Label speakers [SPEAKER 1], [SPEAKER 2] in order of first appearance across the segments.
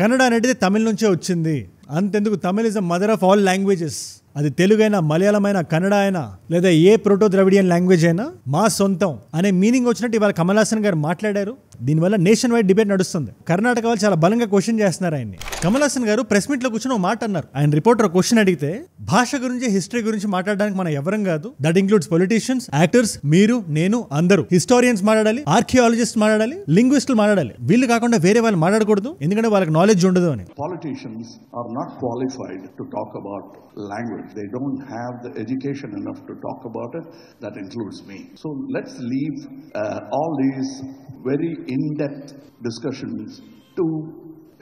[SPEAKER 1] కన్నడ అనేది తమిళ నుంచే వచ్చింది. అంతెందుకు, Tamil is the mother of all languages. అది తెలుగైనా, మలయాళమైనా, కన్నడ అయినా, లేదా ఏ ప్రోటో ద్రవిడియన్ లాంగ్వేజ్ అయినా మా సొంతం అనే మీనింగ్ వచ్చినట్టు ఇవాళ కమల్ హాసన్ గారు మాట్లాడారు. దీనివల్ల నేషన్ వైడ్ డిబేట్ నడుస్తుంది. కర్ణాటక వాళ్ళు చాలా బలంగా క్వశ్చన్ చేస్తున్నారు ఆయన్ని. కమల్ హాసన్ గారు ప్రెస్ మీట్ లో కూర్చొని ఒక మాట అన్నారు. ఆయన రిపోర్టర్ క్వశ్చన్ అడిగితే, భాష గురించి, హిస్టరీ గురించి మాట్లాడడానికి మనం ఎవరం కాదు. దట్ ఇంక్లూడ్స్ పొలిటీషియన్స్, యాక్టర్స్, మీరు, నేను, అందరూ. హిస్టోరియన్స్ మాట్లాడాలి, ఆర్కియాలజిస్ట్ మాట్లాడాలి, లింగ్విస్టులు మాట్లాడాలి. వీళ్ళు కాకుండా వేరే వాళ్ళు మాట్లాడకూడదు, ఎందుకంటే వాళ్ళకి నాలెడ్జ్ ఉండదు అని.
[SPEAKER 2] Politicians are not qualified to talk about language. They don't have the education enough to talk about it. That includes me. So let's leave all these very in-depth discussions to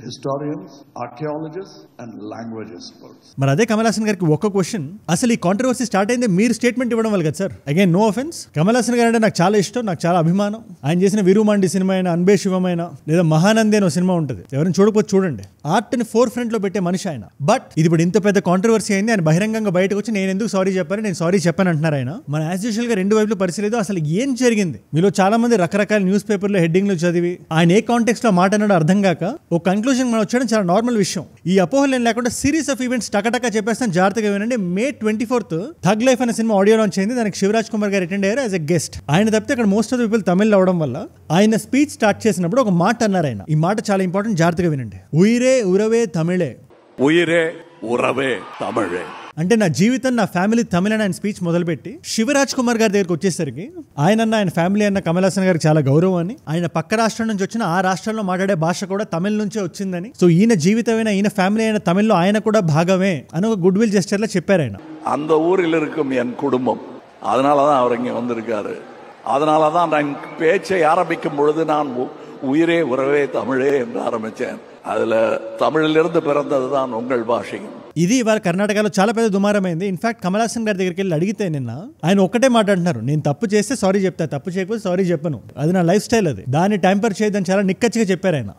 [SPEAKER 2] historians, archaeologists and language experts.
[SPEAKER 1] మరి అదే కమల్ హాసన్ గారికి ఒక question, అసలు ఈ controversy start అయింది మీరు statement ఇవ్వడం వల్ల కదా sir. Again no offence, Kamal Haasan గారు అంటే నాకు చాలా ఇష్టం, నాకు చాలా అభిమానం. ఆయన చేసిన వీరుమాండి సినిమా అయినా, అన్బే శివమైన, లేదా మహానంది అనే సినిమా ఉంటుంది, ఎవరైనా చూడకపోతే చూడండి. ఆర్ట్ ని ఫోర్ ఫ్రంట్ లో పెట్టే మనిషి ఆయన. బట్ ఇది ఇప్పుడు ఇంత పెద్ద కాంట్రవర్సీ అయింది, ఆయన బహిరంగంగా బయటకు వచ్చి నేను ఎందుకు సారీ చెప్పాను, నేను సారీ చెప్పాను అంటున్నారు ఆయన. మన యాజ్ యూజువల్ గా రెండు వైపులు పరిశీలిద్దాం, అసలు ఏం జరిగింది. మీలో చాలా మంది రకరకాల న్యూస్ పేపర్లో హెడ్డింగ్లు చదివి ఆయన ఏ కాంటెక్స్ట్ లో మాట్లాడడం అర్థం కాక ఒక కన్క్లూజన్ మనం వచ్చాడం చాలా నార్మల్ విషయం. ఈ అపోహలు ఏం లేకుండా సిరీస్ ఆఫ్ ఈవెంట్స్ టకటకా చెప్పేస్తాను, జాగ్రత్తగా వినండి. మే 24th థగ్ లైఫ్ అనే సినిమా ఆడియో లాంచ్ అయింది. దానికి శివరాజ్ కుమార్ గారు అటెండ్ అయ్యారు యాజ్ ఎ గెస్ట్. ఆయన తప్పితే అక్కడ most of the people Tamil అవడం వల్ల ఆయన స్పీచ్ స్టార్ట్ చేసినప్పుడు ఒక మాట అన్నారు ఆయన. ఈ మాట చాలా ఇంపార్టెంట్, జాగ్రత్తగా వినండి. ఉయిరే ఉరవే తమిళే,
[SPEAKER 2] ఉయిరే ఉరవే తమిళే
[SPEAKER 1] అంటే నా జీవితం, నా ఫ్యామిలీ తమిళ అని ఆయన స్పీచ్ మొదలుపెట్టి శివరాజ్ కుమార్ గారి దగ్గరికి వచ్చేసరికి ఆయన ఫ్యామిలీ అన్న కమల్ హాసన్ గారికి చాలా గౌరవం అని, ఆయన పక్క రాష్ట్రం నుంచి వచ్చిన ఆ రాష్ట్రంలో మాట్లాడే భాష కూడా తమిళ నుంచే వచ్చిందని, సో ఈయన జీవితమైనా, ఈయన ఫ్యామిలీ అయిన తమిళ్లో ఆయన కూడా భాగమే అని ఒక గుడ్ విల్ జెస్చర్ లో చెప్పారు ఆయన.
[SPEAKER 3] அந்த ஊரில் இருக்கும் என் குடும்பம், அதனாலதான் அவர் இங்க வந்திருக்காரு. அதனாலதான் நான் பேச்சை ஆரம்பிக்கும் பொழுது நான் உயிரே உறவே தமிழே என்று ஆரம்பிச்சேன். அதுல தமிழிலிருந்து பிறந்ததுதான் உங்கள் భాషயும்.
[SPEAKER 1] ఇది ఇవాళ కర్ణాటకలో చాలా పెద్ద దుమారమైంది. ఇన్ఫాక్ట్ కమల్ హాసన్ గారి దగ్గరికి వెళ్ళి అడిగితే నిన్న ఆయన ఒక్కటే మాట్లాడుతున్నారు, నేను తప్పు చేస్తే సారీ చెప్తా, తప్పు చేయకపోతే సారీ చెప్పను, అది నా లైఫ్ స్టైల్, అది దాన్ని టైంపర్ చేయదని చాలా నిక్కచ్చిగా చెప్పారు ఆయన.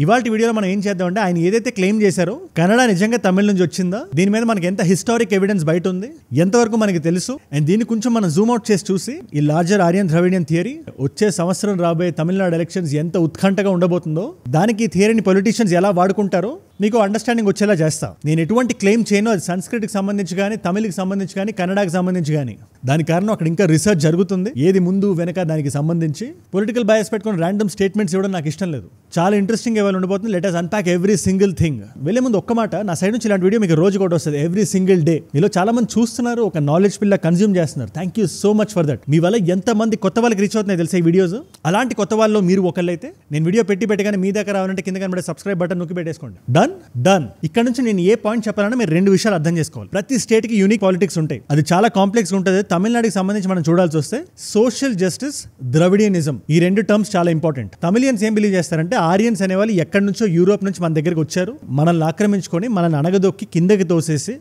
[SPEAKER 1] ఇవాళ వీడియోలో మనం ఏం చేద్దామంటే, ఆయన ఏదైతే క్లెయిమ్ చేశారో కన్నడ నిజంగా తమిళ నుంచి వచ్చిందా, దీని మీద మనకి ఎంత హిస్టారిక్ ఎవిడెన్స్ బయట ఉంది, ఎంతవరకు మనకి తెలుసు, అండ్ దీన్ని కొంచెం మనం జూమ్ అవుట్ చేసి చూసి ఈ లార్జర్ ఆర్యన్ ద్రవిడియన్ థియరీ వచ్చే సంవత్సరం రాబోయే తమిళనాడు ఎలక్షన్స్ ఎంత ఉత్కంఠగా ఉండబోతుందో, దానికి ఈ థియరీని పొలిటీషియన్స్ ఎలా వాడుకుంటారో మీకు అండర్స్టాండింగ్ వచ్చేలా చేస్తా. నేను ఎటువంటి క్లెయిమ్ చేయను, అది సంస్కృతికి సంబంధించి కానీ, తమిళకి సంబంధించి కానీ, కన్నడకి సంబంధించి కానీ. దాని కారణం అక్కడ ఇంకా రీసెర్చ్ జరుగుతుంది, ఏది ముందు వెనక దానికి సంబంధించి. పొలిటికల్ బయాస్ పెట్టుకుని ర్యాండమ్ స్టేట్మెంట్స్ ఇవ్వడం నాకు ఇష్టం లేదు. చాలా ఇంట్రెస్టింగ్ ఇవాళ ఉండబోతుంది. Let us unpack every single thing. వెళ్ళే ముందు ఒక్క మాట, నా సైడ్ నుంచి ఇలాంటి వీడియో మీకు రోజు కూడా వస్తుంది, ఎవ్రీ సింగిల్ డే. మీలో చాలా మంది చూస్తున్నారు, ఒక నాలెడ్జ్ పిల్ల కన్జ్యూమ్ చేస్తున్నారు. Thank you so much for that. మీ వల్ల ఎంతమంది కొత్త వాళ్ళకి రీచ్ అవుతున్నాయి తెలుసా ఈ వీడియోస్. అలాంటి కొత్త వాళ్ళలో మీరు ఒకళ్ళైతే, నేను వీడియో పెట్టగానే మీ దగ్గర రావాలంటే కింద కనబడే సబ్స్క్రైబ్ బటన్ నొక్కి పెట్టేసుకోండి. డన్. ఇక్కడ నుంచి నేను ఏ పాయింట్ చెప్పాలంటే మీరు రెండు విషయాలు అర్థం చేసుకోవాలి. ప్రతి స్టేట్ కి యూనిక్ పాలిటిక్స్ ఉంటాయి, అది చాలా కాంప్లెక్స్ ఉంటుంది. తమిళనాడుకి సంబంధించి మనం చూడాల్సి వస్తే సోషల్ జస్టిస్, ద్రవిడియనిజం, ఈ రెండు టర్మ్స్ చాలా ఇంపార్టెంట్. తమిళియన్స్ ఏం బిలీవ్ చేస్తారంటే, ఆరియన్స్ అనే వాళ్ళు ఎక్కడి నుంచో యూరోప్ నుంచి మన దగ్గరికి వచ్చారు, మనల్ని ఆక్రమించుకొని మనల్ని అనగదొక్కి కిందకి తోసేసి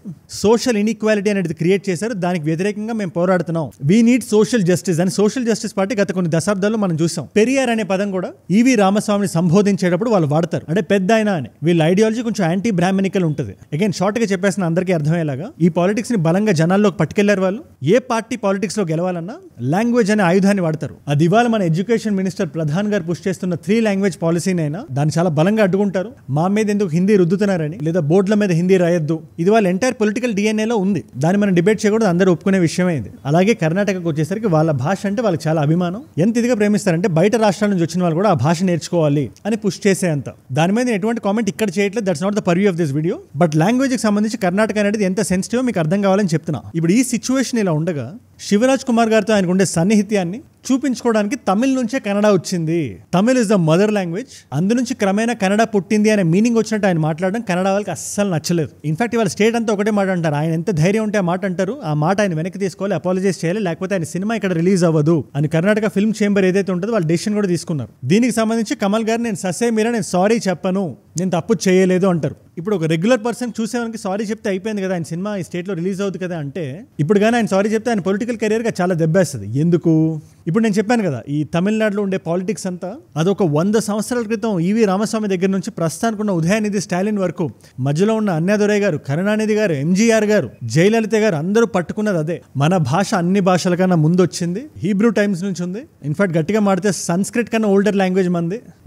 [SPEAKER 1] సోషల్ ఇన్ఈక్వాలిటీ అనేది క్రియేట్ చేశారు. దానికి వ్యతిరేకంగా మేము పోరాడుతున్నాం, వీ నీడ్ సోషల్ జస్టిస్ అని సోషల్ జస్టిస్ పార్టీ గత కొన్ని దశాబ్దాల్లో మనం చూసాం. పెరియార్ అనే పదం కూడా ఈవి రామస్వామిని సంబోధించేటప్పుడు వాళ్ళు వాడతారు, అంటే పెద్ద ఆయన అని. వీళ్ళ ఐడియాలజీ కొంచెం యాంటీ బ్రాహ్మణికల్ ఉంటుంది. అగైన్ షార్ట్ గా చెప్పేసిన అందరికీ అర్థమయ్యేలాగా ఈ పాలిటిక్స్ ని బలంగా జనాల్లోకి పట్టుకెళ్లారు వాళ్ళు. ఏ పార్టీ పాలిటిక్స్ లో గెలవాలన్నా లాంగ్వేజ్ అనే ఆయుధాన్ని వాడతారు. అది ఇవాళ మన ఎడ్యుకేషన్ మినిస్టర్ ప్రధాన్ గారు పుష్ చేస్తున్న 3 లాంగ్వేజ్ పాలసీని అయినా దాన్ని చాలా బలంగా అడ్డుకుంటారు. మా మీద ఎందుకు హిందీ రుద్దుతున్నారని, లేదా బోర్డుల మీద హిందీ రాయొద్దు, ఇది వాళ్ళ ఎంటైర్ పొలిటికల్ డిఎన్ఏలో ఉంది. దాన్ని మనం డిబేట్ చేయకూడదు, అందరూ ఒప్పుకునే విషయమే ఇది. అలాగే కర్ణాటకకు వచ్చేసరికి వాళ్ళ భాష అంటే వాళ్ళకి చాలా అభిమానం. ఎంత ఇదిగా ప్రేమిస్తారంటే బయట రాష్ట్రాల నుంచి వచ్చిన వాళ్ళు కూడా ఆ భాష నేర్చుకోవాలి అని పుష్ చేసే అంత. దాని మీద ఎటువంటి కామెంట్ ఇక్కడ చేయట్లేదు, that's not the purview of this video. But language కి సంబంధించి కర్ణాటక అనేది ఎంత సెన్సిటివ్ మీకు అర్థం కావాలని చెప్తున్నా. ఇప్పుడు ఈ సిచ్యువేషన్ ఇలా ఉండగా శివరాజ్ కుమార్ గారితో ఆయనకు ఉండే సన్నిహిత్యాన్ని చూపించుకోవడానికి తమిళ నుంచే కన్నడ వచ్చింది. Tamil is the mother language. అందు నుంచి క్రమేణా కన్నడ పుట్టింది అనే మీనింగ్ వచ్చినట్టు ఆయన మాట్లాడడం కన్నడ వాళ్ళకి అస్సలు నచ్చలేదు. ఇన్ఫాక్ట్ వాళ్ళ స్టేట్ అంతా ఒకటే మాట అంటారు, ఆయన ఎంత ధైర్యం ఉంటే ఆ మాట అంటారు, ఆ మాట ఆయన వెనక్కి తీసుకోవాలి, అపాలజైజ్ చేయాలి, లేకపోతే ఆయన సినిమా ఇక్కడ రిలీజ్ అవ్వదు అని కర్ణాటక ఫిల్మ్ చేంబర్ ఏదైతే ఉంటుందో వాళ్ళు డెసిషన్ కూడా తీసుకున్నారు. దీనికి సంబంధించి కమల్ గారు నేను ససే మీరా నేను సారీ చెప్పను నేను తప్పు చేయలేదు అంటారు. ఇప్పుడు ఒక రెగ్యులర్ పర్సన్ చూసేవానికి సారీ చెప్తే అయిపోయింది కదా, ఆయన సినిమా ఈ స్టేట్లో రిలీజ్ అవుతుంది కదా అంటే, ఇప్పుడు కానీ ఆయన సారీ చెప్తే ఆయన పొలిటికల్ కెరియర్గా చాలా దెబ్బేస్తుంది. ఎందుకు? ఇప్పుడు నేను చెప్పాను కదా, ఈ తమిళనాడులో ఉండే పాలిటిక్స్ అంతా అదొక 100 సంవత్సరాల క్రితం ఈవి రామస్వామి దగ్గర నుంచి ప్రస్తుతానికి ఉన్న ఉదయనిధి స్టాలిన్ వరకు మధ్యలో ఉన్న అన్నాదురై గారు, కరుణానిధి గారు, ఎంజీఆర్ గారు, జయలలిత గారు అందరూ పట్టుకున్నది అదే. మన భాష అన్ని భాషల కన్నా ముందు వచ్చింది, హీబ్రూ టైమ్స్ నుంచి ఉంది. ఇన్ఫాక్ట్ గట్టిగా మాడితే సంస్కృత్ కన్నా ఓల్డర్ లాంగ్వేజ్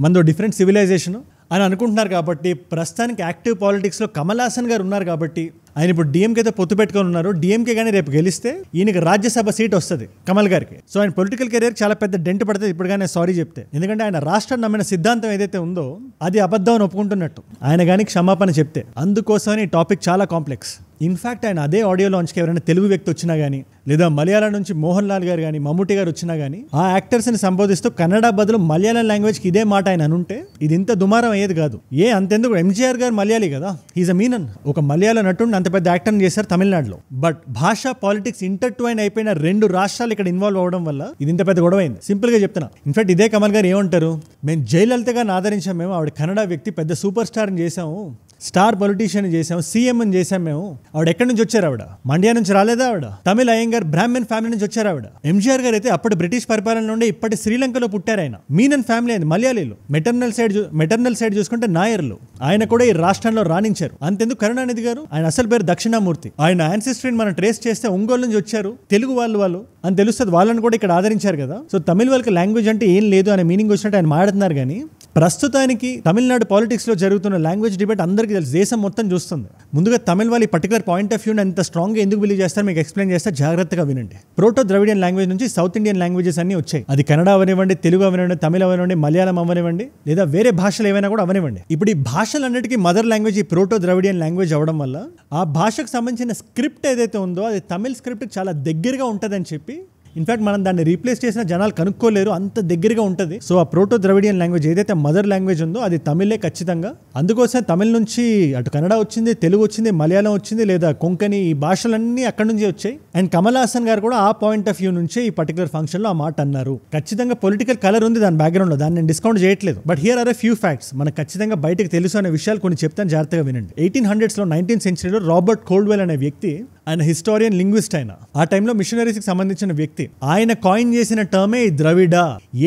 [SPEAKER 1] మనదో డిఫరెంట్ సివిలైజేషన్ అని అనుకుంటున్నారు. కాబట్టి ప్రస్తుతానికి యాక్టివ్ పాలిటిక్స్లో కమల్ హాసన్ గారు ఉన్నారు కాబట్టి ఆయన ఇప్పుడు డిఎంకేతో పొత్తు పెట్టుకొని ఉన్నారు. డిఎంకే కానీ రేపు గెలిస్తే ఈయనకి రాజ్యసభ సీట్ వస్తుంది కమల్ గారికి. సో ఆయన పొలిటికల్ కెరీర్ చాలా పెద్ద డెంట్ పడుతుంది ఇప్పుడు కానీ సారీ చెప్తే. ఎందుకంటే ఆయన రాష్ట్రం నమ్మిన సిద్ధాంతం ఏదైతే ఉందో అది అబద్ధం అని ఒప్పుకుంటున్నట్టు ఆయన కానీ క్షమాపణ చెప్తే. అందుకోసమని ఈ టాపిక్ చాలా కాంప్లెక్స్. ఇన్ఫాక్ట్ ఆయన అదే ఆడియో లాంచ్కి ఎవరైనా తెలుగు వ్యక్తి వచ్చినా కానీ, లేదా మలయాళం నుంచి మోహన్ లాల్ గారు కానీ, మమ్ముట్టి గారు వచ్చినా కానీ, ఆ యాక్టర్స్ని సంబోధిస్తూ కన్నడ బదులు మలయాళం లాంగ్వేజ్కి ఇదే మాట ఆయన అనుంటే ఇది ఇంత దుమారం అయ్యేది కాదు. అంతెందుకు, ఎంజీఆర్ గారు మలయాళీ కదా, హీజ్ అ మీనన్. ఒక మలయాళ నటుడిని అంత పెద్ద యాక్టర్ని చేశారు తమిళనాడులో. బట్ భాషా పాలిటిక్స్ ఇంటర్ట్వైన్ అయిపోయిన 2 రాష్ట్రాలు ఇక్కడ ఇన్వాల్వ్ అవ్వడం వల్ల ఇది ఇంత పెద్ద గొడవ అయింది. సింపుల్ గా చెప్తున్నా. ఇన్ఫాక్ట్ ఇదే కమల్ గారు ఏమంటారు, మేము జయలలిత గారిని ఆదరించాం, మేము ఆవిడ కన్నడ వ్యక్తి, పెద్ద సూపర్ స్టార్ని చేసాము, స్టార్ పొలిటీషియన్ చేసాం, సీఎం అని చేసాం మేము. ఆవిడ ఎక్కడి నుంచి వచ్చారు? ఆవిడ మండ్యా నుంచి రాలేదా? ఆవిడ తమిళ అయ్యంగార్ బ్రాహ్మణ్ ఫ్యామిలీ నుంచి వచ్చారు. ఆవిడ ఎంజీఆర్ గారు అయితే అప్పటి బ్రిటిష్ పరిపాలన నుండి ఇప్పటి శ్రీలంకలో పుట్టారు. ఆయన మీనన్ ఫ్యామిలీ అయింది, మలయాళీలు. మెటర్నల్ సైడ్ చూసుకుంటే నాయర్లు. ఆయన కూడా ఈ రాష్ట్రంలో రాణించారు. అంతెందుకు కరుణానిధి గారు, ఆయన అసలు పేరు దక్షిణామూర్తి. ఆయన యాన్సిస్టరీని మనం ట్రేస్ చేస్తే ఒంగోలు నుంచి వచ్చారు, తెలుగు వాళ్ళు అని తెలుస్తుంది. వాళ్ళని కూడా ఇక్కడ ఆదరించారు కదా. సో తమిళ వాళ్ళకి లాంగ్వేజ్ అంటే ఏం లేదు అనే మీనింగ్ వచ్చినట్టు ఆయన మాట్లాడుతున్నారు. కానీ ప్రస్తుతానికి తమిళనాడు పాలిటిక్స్ లో జరుగుతున్న లాంగ్వేజ్ డిబేట్ అందరికీ తెలుసు, దేశం మొత్తం చూస్తుంది. ముందుగా తమిళ వాళ్ళు ఈ పర్టికులర్ పాయింట్ ఆఫ్ వ్యూ ఎంత స్ట్రాంగ్ గా ఎందుకు బిలీవ్ చేస్తారు మీకు ఎక్స్ప్లెయిన్ చేస్తే జాగ్రత్తగా వినండి. ప్రోటో ద్రవిడియన్ లాంగ్వేజ్ నుంచి సౌత్ ఇండియన్ లాంగ్వేజెస్ అన్ని వచ్చాయి. అది కన్నడ అవనివ్వండి, తెలుగు అవనివ్వండి, తమిళ అవనివ్వండి, మలయాళం అవనివ్వండి, లేదా వేరే భాషలు ఏవైనా కూడా అవనివ్వండి. ఇప్పుడు ఈ భాషలన్నిటికీ మదర్ లాంగ్వేజ్ ఈ ప్రోటో ద్రవిడియన్ లాంగ్వేజ్ అవడం వల్ల ఆ భాషకు సంబంధించిన స్క్రిప్ట్ ఏదైతే ఉందో అది తమిళ స్క్రిప్ట్ చాలా దగ్గరగా ఉంటుందని చెప్పి, ఇన్ఫాక్ట్ మనం దాన్ని రీప్లేస్ చేసిన జనాలు కనుక్కోలేరు, అంత దగ్గరగా ఉంటుంది. సో ఆ ప్రోటో ద్రవిడియన్ లాంగ్వేజ్ ఏదైతే మదర్ లాంగ్వేజ్ ఉందో అది తమిళే ఖచ్చితంగా. అందుకోసం తమిళ నుంచి అటు కన్నడ వచ్చింది, తెలుగు వచ్చింది, మలయాళం వచ్చింది, లేదా కొంకణి, ఈ భాషలన్నీ అక్కడ నుంచి వచ్చాయి. అండ్ కమల్ హాసన్ గారు కూడా ఆ పాయింట్ ఆఫ్ వ్యూ నుంచే ఈ పర్టికులర్ ఫంక్షన్ లో ఆ మాట అన్నారు. ఖచ్చితంగా పొలిటికల్ కలర్ ఉంది దాని బ్యాక్గ్రౌండ్ లో, దాన్ని నేను డిస్కౌంట్ చేయట్లేదు. But here are a few facts, మనకు ఖచ్చితంగా బయటకు తెలుసు అనే విషయాలు కొన్ని చెప్తాను, జాగ్రత్తగా వినండి. 1800s లో 19th centuryలో రాబర్ట్ కోల్డ్వెల్ అనే వ్యక్తి, ఆయన హిస్టారియన్ లింగ్విస్ట్, ఆయన ఆ టైంలో మిషనరీస్ కి సంబంధించిన వ్యక్తి. ఆయన కాయిన్ చేసిన టర్మే ద్రవిడ.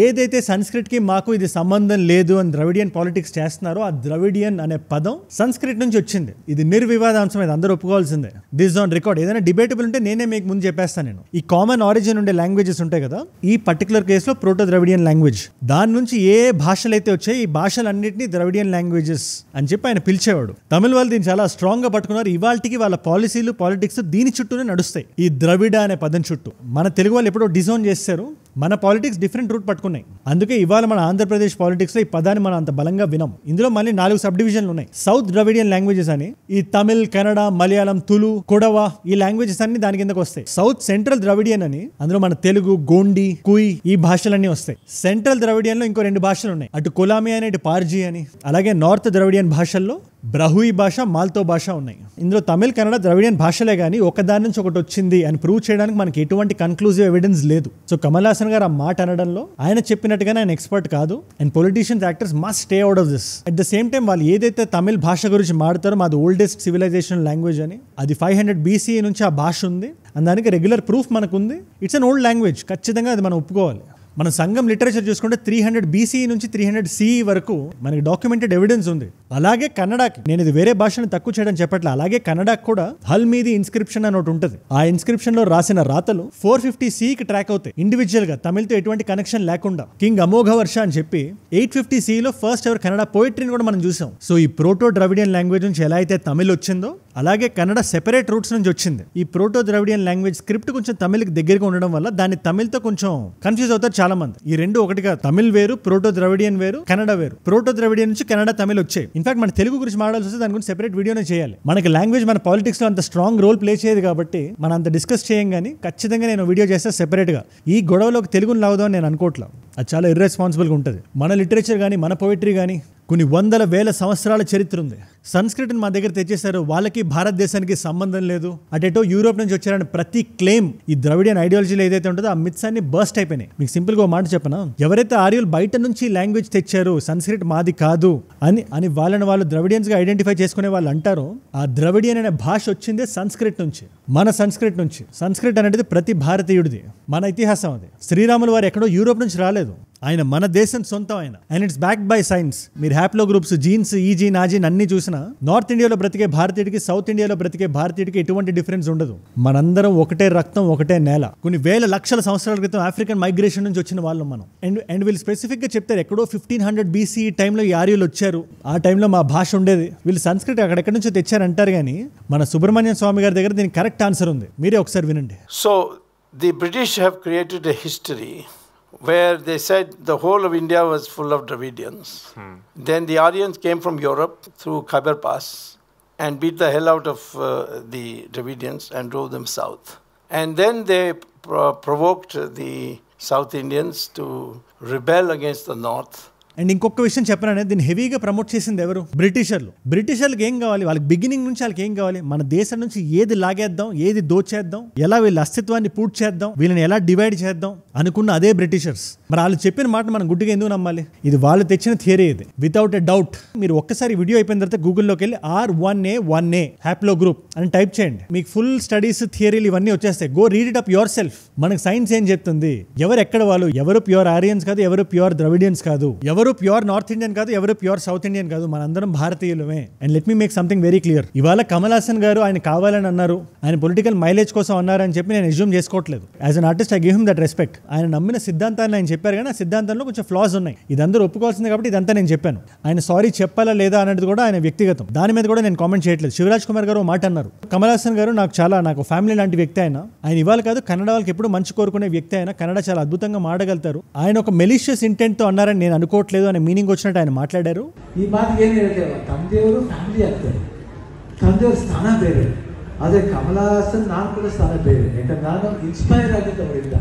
[SPEAKER 1] ఏదైతే సంస్కృత్ కి మాకు ఇది సంబంధం లేదు అని ద్రవిడియన్ పాలిటిక్స్ చేస్తున్నారో ఆ ద్రవిడియన్ అనే పదం సంస్కృత్ నుంచి వచ్చింది. ఇది నిర్వివాదాంశం, ఇది అందరూ ఒప్పుకోవాల్సిందే. This on record. ఏదైనా డిబేటబుల్ ఉంటే నేనే మీకు ముందు చెప్పేస్తాను. నేను ఈ కామన్ ఆరిజిన్ ఉండే లాంగ్వేజెస్ ఉంటాయి కదా, ఈ పర్టికులర్ కేసులో ప్రోటో ద్రవిడియన్ లాంగ్వేజ్, దాని నుంచి ఏ భాషలు అయితే వచ్చాయి ఈ భాషలన్నింటినీ ద్రవిడియన్ లాంగ్వేజెస్ అని చెప్పి ఆయన పిలిచేవాడు. తమిళ వాళ్ళు దీన్ని చాలా స్ట్రాంగ్ గా పట్టుకున్నారు. ఇవాళకి వాళ్ళ పాలసీలు, పాలిటిక్స్ దీని చుట్టూనే నడుస్తాయి, ఈ ద్రవిడ అనే పదం చుట్టూ. మన తెలుగు వాళ్ళు ఎప్పుడో డిజోన్ చేశారు, మన పాలిటిక్స్ డిఫరెంట్ రూట్ పట్టుకున్నాయి. అందుకే ఇవాళ మన ఆంధ్రప్రదేశ్ పాలిటిక్స్ లో ఈ పదాన్ని మనం అంత బలంగా వినం. ఇందులో మళ్ళీ 4 సబ్ డివిజన్లు ఉన్నాయి. సౌత్ ద్రవిడియన్ లాంగ్వేజెస్ అని ఈ తమిళ్, కన్నడ, మలయాళం, తులు, కొడవ ఈ లాంగ్వేజెస్ అన్ని దాని కిందకు వస్తాయి. సౌత్ సెంట్రల్ ద్రవిడియన్ అని, అందులో మన తెలుగు, గోండి, కుయ్ ఈ భాషలన్నీ వస్తాయి. సెంట్రల్ ద్రవిడియన్ లో ఇంకో 2 భాషలు ఉన్నాయి, అటు కొలామి అని, ఇటు పార్జీ అని. అలాగే నార్త్ ద్రవిడియన్ భాషల్లో బ్రహుయి భాష, మాల్తో భాష ఉన్నాయి. ఇందులో తమిళ్, కన్నడ ద్రవిడియన్ భాషలే కానీ ఒకదాని నుంచి ఒకటి వచ్చింది అని ప్రూవ్ చేయడానికి మనకి ఎటువంటి కన్క్లూజివ్ ఎవిడెన్స్ లేదు. సో కమల్ హాసన్ గారు ఆ మాట అనడంలో ఆయన చెప్పినట్టుగానే ఆయన ఎక్స్పర్ట్ కాదు. And politicians, actors must stay out of this. At the same time వాళ్ళు ఏదైతే తమిళ్ భాష గురించి మాడతారో మాది ఓల్డెస్ట్ సివిలైజేషన్ లాంగ్వేజ్ అని, అది 500 BCE నుంచి ఆ భాష ఉంది అని దానికి రెగ్యులర్ ప్రూఫ్ మనకు ఉంది. ఇట్స్ అన్ ఓల్డ్ లాంగ్వేజ్, ఖచ్చితంగా అది మనం ఒప్పుకోవాలి. మన సంఘం లిటరేచర్ చూసుకుంటే 300 BCE నుంచి 300 CE వరకు మనకి డాక్యుమెంటెడ్ ఎవిడెన్స్ ఉంది. అలాగే కన్నడకి, నేను ఇది వేరే భాషను తక్కువ చేయడం చెప్పట్లే, అలాగే కన్నడకి కూడా హల్ మీది ఇన్స్క్రిప్షన్ అని ఒకటి ఉంటుంది. ఆ ఇన్స్క్రిప్షన్ లో రాసిన రాతలు 450 CE కి ట్రాక్ అవుతాయి ఇండివిజువల్ గా, తమిళ్తో ఎటువంటి కనెక్షన్ లేకుండా. కింగ్ అమోఘ వర్ష అని చెప్పి 850 CE లో ఫస్ట్ ఎవర్ కన్నడ పోయిటరీని కూడా మనం చూసాం. సో ఈ ప్రోటో ద్రవిడియన్ లాంగ్వేజ్ నుంచి ఎలా అయితే తమిళ్ వచ్చిందో అలాగే కన్నడ సెపరేట్ రూట్స్ నుంచి వచ్చింది. ఈ ప్రోటో ద్రవిడియన్ లాంగ్వేజ్ స్క్రిప్ట్ కొంచెం తమిళ్కి దగ్గరగా ఉండడం వల్ల దాన్ని తమిళ్తో కొంచెం కన్ఫ్యూజ్ అవుతారు చాలా మంది. ఈ రెండు ఒకటిగా, తమిళ్ వేరు, ప్రోటో ద్రవిడియన్ వేరు, కన్నడ వేరు. ప్రోటో ద్రవిడియన్ నుంచి కన్నడ, తమిళ్ వచ్చాయి. ఇన్ఫాక్ట్ మన తెలుగు గురించి మాట్లాడాల్సి వస్తే దాని గురించి సెపరేట్ వీడియోనే చేయాలి. మనకి లాంగ్వేజ్ మన పాలిటిక్స్ లో అంత స్ట్రాంగ్ రోల్ ప్లే చేయదు కాబట్టి మనం అంత డిస్కస్ చేయం. కానీ ఖచ్చితంగా నేను వీడియో చేస్తే సెపరేట్ గా. ఈ గొడవలోకి తెలుగుని లాగుదాం నేను అనుకోవట్లేదు, అది చాలా ఇర్రెస్పాన్సిబుల్గా ఉంటుంది. మన లిటరేచర్ కానీ, మన పోయిటరీ కానీ, కొన్ని వందల వేల సంవత్సరాల చరిత్ర ఉంది. సంస్కృతిని మా దగ్గర తెచ్చేశారు, వాళ్ళకి భారతదేశానికి సంబంధం లేదు, అటేటో యూరోప్ నుంచి వచ్చారని ప్రతి క్లెయిమ్ ఈ ద్రవిడియన్ ఐడియాలజీలో ఏదైతే ఉంటుందో ఆ మిత్స్ అన్ని బర్స్ట్ అయిపోయినాయి. మీకు సింపుల్గా ఒక మాట చెప్పనా, ఎవరైతే ఆర్యులు బయట నుంచి లాంగ్వేజ్ తెచ్చారు, సంస్కృత్ మాది కాదు అని వాళ్ళని వాళ్ళు ద్రవిడియన్స్గా ఐడెంటిఫై చేసుకునే వాళ్ళు అంటారో, ఆ ద్రవిడియన్ అనే భాష వచ్చిందే సంస్కృత్ నుంచి, మన సంస్కృత్ నుంచి. సంస్కృత్ అనేది ప్రతి భారతీయుడిది, మన ఇతిహాసం అది. శ్రీరాములు వారు ఎక్కడో యూరోప్ నుంచి రాలేదు, ఆయన మన దేశం సొంతం ఆయన. And it's backed by science. మీరు హ్యాప్లో గ్రూప్స్, జీన్స్, ఈ జీన్, ఆ జీన్ అన్ని చూసినా నార్త్ ఇండియాలో బ్రతికే భారతీయుడికి సౌత్ ఇండియాలో బ్రతికే భారతీయుడికి ఎటువంటి డిఫరెన్స్ ఉండదు. మనందరం ఒకటే రక్తం, ఒకటే నేల. కొన్ని వేల లక్షల సంవత్సరాల క్రితం ఆఫ్రికన్ మైగ్రేషన్ నుంచి వచ్చిన వాళ్ళం మనం. అండ్ వీళ్ళు స్పెసిఫిక్ గా చెప్తారు, ఎక్కడో 1500 BC టైంలో ఈ ఆర్యులు వచ్చారు, ఆ టైంలో మా భాష ఉండేది, వీళ్ళు సంస్కృతి అక్కడెక్కడి నుంచో తెచ్చారంటారు. కానీ మన సుబ్రహ్మణ్యం స్వామి గారి దగ్గర దీనికి కరెక్ట్ ఆన్సర్ ఉంది, మీరే ఒకసారి వినండి.
[SPEAKER 4] So the British have created a history where they said the whole of India was full of Dravidians. Then the Aryans came from Europe through Khyber Pass and beat the hell out of the Dravidians and drove them south. And then they provoked the South Indians to rebel against the north.
[SPEAKER 1] And ఇంకొక విషయం చెప్పాను, దీన్ని హెవీగా promote చేసింది ఎవరు? బ్రిటిషర్లు. బ్రిటిషర్లకు ఏం కావాలి? వాళ్ళకి బిగినింగ్ నుంచి వాళ్ళకి ఏం కావాలి? మన దేశం నుంచి ఏది లాగేద్దాం, ఏది దోచేద్దాం, ఎలా వీళ్ళ అస్తిత్వాన్ని పూర్తి చేద్దాం, వీళ్ళని ఎలా డివైడ్ చేద్దాం అనుకున్న అదే బ్రిటిషర్స్. మరి వాళ్ళు చెప్పిన మాట మనం గుడ్డిగా ఎందుకు నమ్మాలి? ఇది వాళ్ళు తెచ్చిన థియరీ, ఇది వితౌట్ ఎ డౌట్. మీరు ఒక్కసారి వీడియో అయిపోయిన తర్వాత గూగుల్లోకి వెళ్ళి R1A1A హ్యాప్లో గ్రూప్ అని టైప్ చేయండి, మీకు ఫుల్ స్టడీస్, థియరీలు ఇవన్నీ వచ్చేస్తాయి. Go read it up your self. మనకు సైన్స్ ఏం చెప్తుంది? ఎవరు ఎక్కడ వాళ్ళు? ఎవరు ప్యూర్ ఆరియన్స్ కాదు, ఎవరు ప్యూర్ ద్రవిడియన్స్ కాదు, ఎవరు ప్యూర్ నార్త్ ఇండియన్ కాదు, ఎవరు ప్యూర్ సౌత్ ఇండియన్ కాదు, మనందరం భారతీయులమే. And let me make something very clear. ఇవాళ కమల్ హాసన్ గారు ఆయన కావాలని అన్నారు, ఆయన పొలిటికల్ మైలేజ్ కోసం అన్నారు అని చెప్పి నేను ఎజ్యూమ్ చేసుకోవట్లేదు. As an artist I give him that respect. ఆయన నమ్మిన సిద్ధాంతాన్ని ఆయన చెప్పారు, కానీ ఆ సిద్ధాంతంలో కొంచెం ఫ్లాస్ ఉన్నాయి. ఇదందరూ ఒప్పుకోవాల్సింది కాబట్టి ఇదంతా నేను చెప్పాను. ఆయన సారీ చెప్పాలా లేదా అనేది కూడా ఆయన వ్యక్తిగతం, దాని మీద కూడా నేను కామెంట్ చేయట్లేదు. శివరాజ్ కుమార్ గారు మాట అన్నారు, కమల్ హాసన్ గారు నాకు ఫ్యామిలీ లాంటి వ్యక్తి. ఆయన ఇవాళ కాదు, కన్నడ వాళ్ళకి ఎప్పుడు మంచి కోరుకునే వ్యక్తి. ఆయన కన్నడ చాలా అద్భుతంగా మాడగలుగుతారు. ఆయన ఒక మెలిషియస్ ఇంటెంట్ తో అన్నారని నేను అనుకోవట్లేదు అనే మీనింగ్ వచ్చినట్టు ఆయన ಮಾತಾಡಾರು.
[SPEAKER 5] ಈ ಮಾತಿಗೆ ಏನು ಹೇಳ್ತೇವೆ, ತಂದೆಯವರು ಫ್ಯಾಮಿಲಿ ಆಗ್ತಾರೆ, ತಂದೆಯವ್ರ ಸ್ಥಾನ ಬೇರೆ. ಆದರೆ ಕಮಲ್ ಹಾಸನ್ ನಾನು ಕೂಡ ಸ್ಥಾನ ಬೇರೆ, ಯಾಕಂದ್ರೆ ನಾನು ಇನ್ಸ್ಪೈರ್ ಆಗಿದ್ದು ಅವರಿಂದ.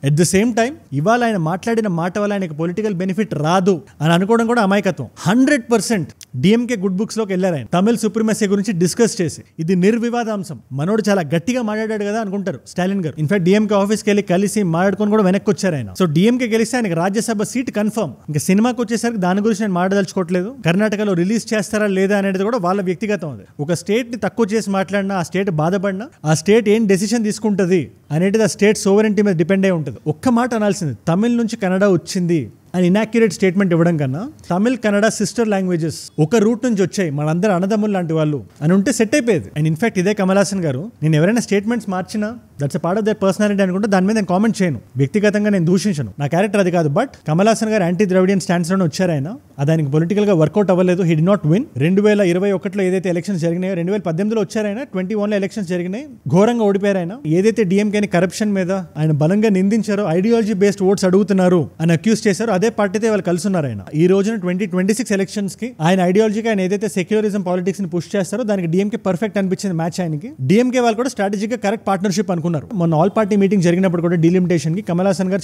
[SPEAKER 1] ఎట్ ద సేమ్ టైం ఇవాళ ఆయన మాట్లాడిన మాట వల్ల ఆయనకు పొలిటికల్ బెనిఫిట్ రాదు అని అనుకోవడం కూడా అమాయకత్వం. 100% డిఎంకే గుడ్ బుక్స్ లోకి వెళ్ళారు ఆయన. తమిళ సుప్రీమసీ గురించి డిస్కస్ చేసి ఇది నిర్వివాదాంశం, మనోడు చాలా గట్టిగా మాట్లాడాడు కదా అనుకుంటారు స్టాలిన్ గారు. ఇన్ఫాక్ట్ డిఎంకే ఆఫీస్కి వెళ్ళి కలిసి మాట్లాడుకొని కూడా వెనక్కి వచ్చారు ఆయన. సో డిఎంకే గెలిస్తే ఆయనకు రాజ్యసభ సీట్ కన్ఫర్మ్. ఇంకా సినిమాకి వచ్చేసరికి దాని గురించి నేను మాట్లాడదలుచుకోవట్లేదు. కర్ణాటకలో రిలీజ్ చేస్తారా లేదా అనేది కూడా వాళ్ళ వ్యక్తిగతం. అది ఒక స్టేట్ ని తక్కువ చేసి మాట్లాడినా, ఆ స్టేట్ బాధపడినా, ఆ స్టేట్ ఏం డెసిషన్ తీసుకుంటుంది అనేది ఆ స్టేట్ సోవరెంటీ మీద డిపెండ్ అయి ఉంటుంది. ఒక్క మాట అనాల్సింది, తమిళ నుంచి కన్నడ వచ్చింది అని ఇనాక్యురేట్ స్టేట్మెంట్ ఇవ్వడం కన్నా తమిళ్, కన్నడ సిస్టర్ లాంగ్వేజెస్ ఒక రూట్ నుంచి వచ్చాయి, మనందరూ అన్నదమ్ములు లాంటి వాళ్ళు అని ఉంటే సెట్ అయిపోయేది. అండ్ ఇన్ఫాక్ట్ ఇదే కమల్ హాసన్ గారు, నేను ఎవరైనా స్టేట్మెంట్స్ మార్చినా that's a part of their personality అనుకుంటే దాని మీద నేను కామెంట్ చేయను, వ్యక్తిగతంగా నేను దూషించను, నా క్యారెక్టర్ అది కాదు. బట్ కమల్ హాసన్ గారు యాంటీ ద్రవిడియన్ స్టాండ్స్ లోనే వచ్చారు ఆయన. అది ఆయనకి పొలిటికల్ గా వర్కౌట్ అవ్వలేదు. He did not win. 2021లో ఏదైతే ఎలక్షన్స్ జరిగినాయో, 2018లో వచ్చారు ఆయన, 2021లో ఎలక్షన్స్ జరిగినాయి, ఘోరంగా ఓడిపోయారు ఆయన. ఏదైతే డిఎంకేని కరప్షన్ మీద ఆయన బలంగా నిందించారో, ఐడియాలజీ బేస్డ్ ఓట్స్ అడుగుతున్నారు అని అక్యూజ్ చేశారు, అదే పార్టీతో వాళ్ళు కలిసి ఉన్నారు ఆయన. ఈ రోజున 2026 ఎలక్షన్స్ కి ఆయన ఐడియాలజీకి ఆయన ఏదైతే సెక్యులరిజం పాలిటిక్స్ ని పుష్ చేస్తారో దానికి డిఎంకే పర్ఫెక్ట్ అనిపించింది మ్యాచ్ ఆయనకి. డిఎంకే వాళ్ళు కూడా స్ట్రాటజిక్ గా కరెక్ట్ పార్ట్నర్షిప్ అనుకున్నారు. మొన్న ఆల్ పార్టీ మీటింగ్ జరిగినప్పుడు కూడా డీలిమిటేషన్ కి కమల్ హాసన్ గారు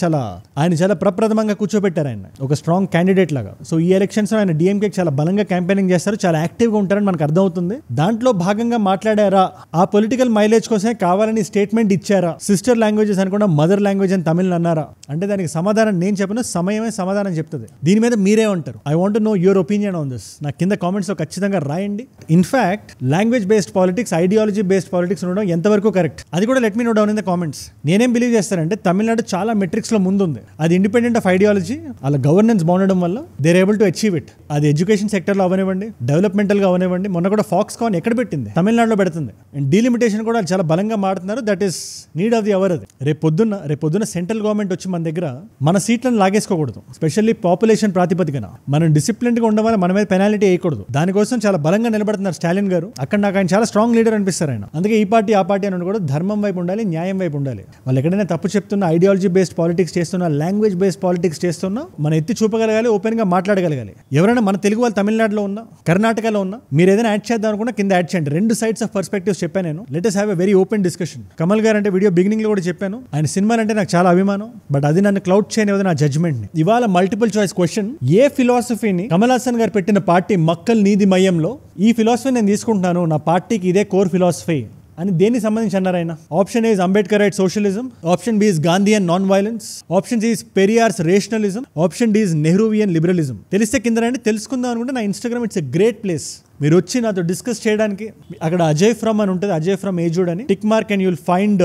[SPEAKER 1] చాలా ప్రప్రథమంగా కూర్చోబెట్టారు ఆయన, ఒక స్ట్రాంగ్ క్యాండిడేట్ లాగా. సో ఈ ఎలక్షన్స్ లో ఆయన డిఎంకే చాలా బలంగా క్యాంపెయినింగ్ చేస్తారు, చాలా యాక్టివ్ గా ఉంటారని మనకు అర్థమవుతుంది. దాంట్లో భాగంగా మాట్లాడారా, ఆ పొలిటికల్ మైలేజ్ కోసమే కావాలని స్టేట్మెంట్ ఇచ్చారా, సిస్టర్ లాంగ్వేజెస్ అనుకుండా మదర్ లాంగ్వేజ్ అని తమిళ్ అన్నారా అంటే దానికి సమాధానం నేను చెప్పను, సమయమే సమాధానం చెప్తుంది. దీని మీద మీరే ఉంటారు. I want to know your opinion on this. నాకు కింద కామెంట్స్ లో ఖచ్చితంగా రాయండి. In fact language based politics, ideology based politics ఉండడం ఎంతవరకు కరెక్ట్, అది కూడా let me know down in the comments. నేనేం బిలీవ్ చేస్తానంటే తమిళనాడు చాలా మెట్రిక్స్ లో ముందుంది. అది ఇండిపెండెంట్ ఆఫ్ ఐడియాలజీ, అలా గవర్నెన్స్ బాగుండడం వల్ల they're able to achieve it. అది ఎడ్యుకేషన్ సెక్టర్ లో అవనివ్వండి, డెవలప్మెంటల్ గా అవనివ్వండి. మొన్న కూడా ఫాక్స్కాన్ ఎక్కడ పెట్టింది, తమిళనాడులో పెడుతుంది. అండ్ డీలిమిటేషన్ కూడా చాలా బలంగా మాడుతున్నారు. That is need of the hour. అది రేపొద్దున సెంట్రల్ గవర్నమెంట్ వచ్చి మన దగ్గర మన సీట్లను లాగేసుకోకూడదు, స్పెషల్లీ పాపులేషన్ ప్రాతిపదికన. మనం డిసిప్లిన్ గా ఉండడం వల్ల మన మీద పెనాలిటీ వేయకూడదు. దానికోసం చాలా బలంగా నిలబడుతున్నారు స్టాలిన్ గారు. అక్కడ నాకు ఆయన చాలా స్ట్రాంగ్ లీడర్ అనిపిస్తారు ఆయన. అందుకే ఈ పార్టీ ఆ పార్టీ అని కూడా ధర్మం వైపు ఉండాలి, ఉండాలి, న్యాయం వైపు ఉండాలి. వాళ్ళు ఎక్కడైనా తప్పు చెప్తున్నా, ఐడియాలజీ బేస్డ్ పాలిటిక్స్ చేస్తున్నా, లాంగ్వేజ్ బేస్డ్ పాలిటిక్స్ చేస్తున్నా మనం ఎత్తి చూపగలగాలి, ఓపెన్ గా మాట్లాడగలగాలి. ఎవరైనా మన తెలుగు వాళ్ళు తమిళనాడులో ఉన్నా, కర్ణాటకలో ఉన్నా, మీరు ఏదైనా యాడ్ చేద్దాం అనుకున్నా కింద యాడ్ చేయండి. 2 సైడ్స్ ఆఫ్ పర్స్పెక్టివ్స్ చెప్పాను నేను. Let us have a very open discussion. Kamal గారు అంటే వీడియో బిగినింగ్ లో కూడా చెప్పాను, ఆయన సినిమాలు అంటే నాకు చాలా అభిమానం, బట్ అది నన్ను క్లౌడ్ చేయనివ్వదు నా జడ్జ్మెంట్ ని. ఇవాళ మల్టిపుల్ చాయిస్ క్వశ్చన్, ఏ ఫిలాసఫీని కమల్ హాసన్ గారు పెట్టిన పార్టీ మక్కల్ నీతి మయంలో ఈ ఫిలాసఫీ నేను తీసుకుంటున్నాను, నా పార్టీకి ఇదే కోర్ ఫిలాసఫీ అని దేనికి సంబంధించి అన్నారు ఆయన? Option A is Ambedkarite socialism, option B is Gandhi and non violence, option C is Periyar's rationalism, option D is Nehruvian liberalism. తెలిస్తే కింద రండి, తెలుసుకుందాం అనుకుంటే నా Instagram it's a great place. మీరు వచ్చి నాతో డిస్కస్ చేయడానికి. అక్కడ అజయ్ ఫ్రమ్ అని ఉంటుంది, అజయ్ ఫ్రమ్ ఏజుడ్ అని tick mark and you'll find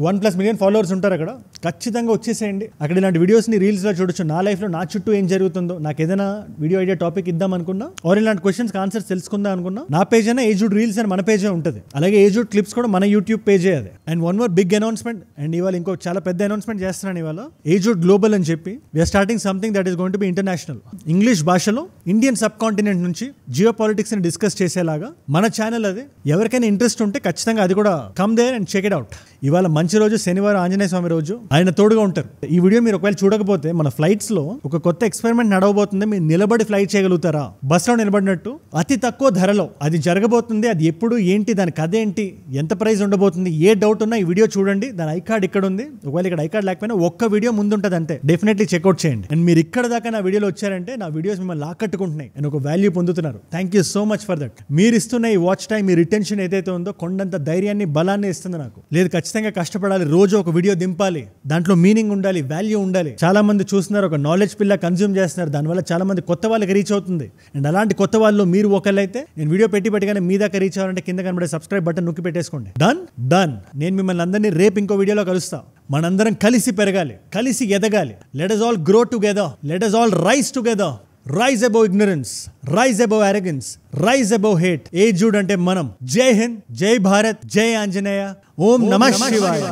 [SPEAKER 1] 1+ million followers ఉంటారు అక్కడ. ఖచ్చితంగా వచ్చేసేయండి. అక్కడ ఇలాంటి వీడియోస్ని రీల్స్లో చూడొచ్చు. నా లైఫ్లో నా చుట్టూ ఏం జరుగుతుందో, నాకు ఏదైనా వీడియో ఐడియా టాపిక్ ఇద్దాం అనుకున్నా, ఆర్ ఇలాంటి క్వశ్చన్స్కి ఆన్సర్స్ తెలుసుకుందాం అనుకున్నా, నా పేజ్ అయినా ఏజుడ్ రీల్స్ అని మన పేజే ఉంటుంది. అలాగే ఏజుడ్ క్లిప్స్ కూడా మన యూట్యూబ్ పేజే అది. And one more big announcement, and ఇవాళ ఇంకో చాలా పెద్ద అనౌన్స్మెంట్ చేస్తున్నాను ఇవాళ. ఏజుడ్ గ్లోబల్ అని చెప్పి we're starting something that is going to be international. English భాషలో ఇండియన్ సబ్ కాంటినెంట్ నుంచి జియో పాలిటిక్స్ ని డిస్కస్ చేసేలాగా మన ఛానల్ అది. ఎవరికైనా ఇంట్రెస్ట్ ఉంటే ఖచ్చితంగా అది కూడా come there and check it out. ఇవాళ మంచి రోజు, శనివారం ఆంజనేయ స్వామి రోజు, ఆయన తోడుగా ఉంటారు. ఈ వీడియో మీరు ఒకవేళ చూడకపోతే, మన ఫ్లైట్స్ లో ఒక కొత్త ఎక్స్పెరిమెంట్ నడవబోతుంది. మీరు నిలబడి ఫ్లైట్ చేయగలుగుతారా? బస్సులో నిలబడినట్టు అతి తక్కువ ధరలో అది జరగబోతుంది. అది ఎప్పుడు, ఏంటి, దాని కథ ఏంటి, ఎంత ప్రైస్ ఉండబోతుంది, ఏ డౌట్ ఉన్నా ఈ వీడియో చూడండి. దాని ఐ కార్డ్ ఇక్కడ ఉంది. ఒకవేళ ఇక్కడ ఐ కార్డ్ లేకపోయినా ఒక్క వీడియో ముందు ఉంటుంది అంతే. డెఫినెట్లీ చెక్అవుట్ చేయండి. అండ్ మీరు ఇక్కడ దాకా నా వీడియోలో వచ్చారంటే నా వీడియోస్ మిమ్మల్ని లాక్కట్టుకుంటున్నాయి అండ్ ఒక వాల్యూ పొందుతున్నారు. Thank you so much for that. మీరు ఇస్తున్న ఈ వాచ్ టైం, మీ రిటెన్షన్ ఏదైతే ఉందో కొండంత ధైర్యాన్ని, బలాన్ని ఇస్తుంది నాకు. లేదు, ఖచ్చితంగా కష్టపడాలి, రోజు ఒక వీడియో దింపాలి, దాంట్లో మీనింగ్ ఉండాలి, వాల్యూ ఉండాలి. చాలా మంది చూస్తున్నారు, ఒక నాలెడ్జ్ పిల్ల కన్జ్యూమ్ చేస్తున్నారు, దానివల్ల చాలా మంది కొత్త వాళ్ళకి రీచ్ అవుతుంది. అండ్ అలాంటి కొత్త వాళ్ళు మీరు ఒకళ్ళైతే, నేను వీడియో పెట్టగానే మీ దాకా రీచ్ అవ్వాలంటే కింద కనబడే సబ్స్క్రైబ్ బటన్ నొక్కి పెట్టేసుకోండి. డన్. నేను మిమ్మల్ని అందరినీ రేపు ఇంకో వీడియోలో కలుస్తా. మనందరం కలిసి పెరగాలి, కలిసి ఎదగాలి. Let us all grow together, let us all rise together. Rise above ignorance, rise above arrogance, rise above hate. ఏజుడ్ అంటే మనం. జై హింద్, జై భారత్, జై ఆంజనేయ, ఓం నమః శివాయ.